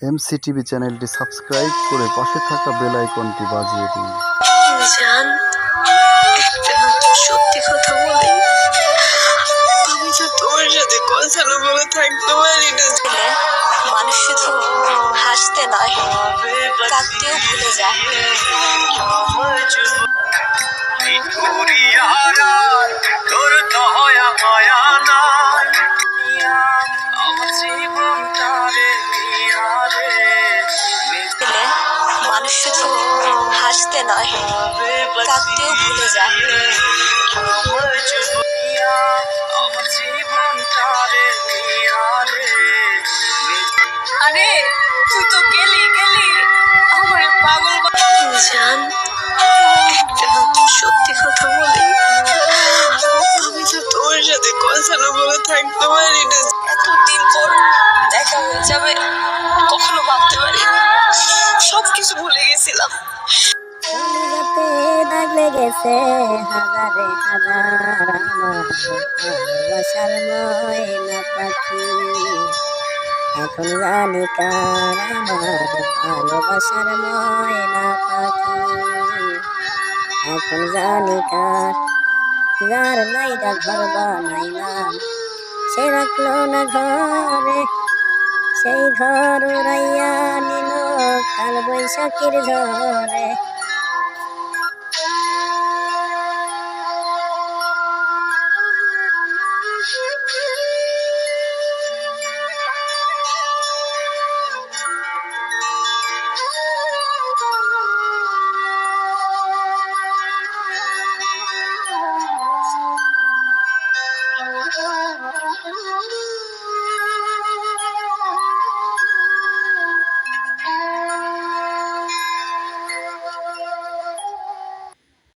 MCTV চ্যানেলটি subscribe করে পাশে থাকা বেল আইকনটি বাজিয়ে দিন। জান, একটা সত্যি কথা বলি, আমি তো তোমার সাথে কথা না বলে থাকতে পারি না। মানুষ শুধু হাসতে নয়, কাঁদতেও ভুলে যায়। তোর দয়া মায়া নাই আমার জীবনটারে মানুষ শুধু হাসতে নয়, কাঁদতেও ভুলে যায়। আমার জীবনটারে আরে তুই তো গেলি আমার পাগল। জান, একটা সত্যি কথা বলি, আমি তো তোমার সাথে কথা না বলে থাকতে পারি না। এতদিন পর দেখা হয়ে যাবে কখনো ভাবতে পারি। সবকিছু ভুলে গেছিলাম। দাগ লেগেছে হাজারে হাজার আমার ভালোবাসার ময়না পাখি। এখন জানি কার আমার ভালোবাসার ময়না পাখি। এখন জানি কার, যার নাইরা ঘর বানাইলাম সে রাখলো না ঘরে। সেই ঘর উড়াইয়া নিল কাল বৈশাখীর ঝড়ে।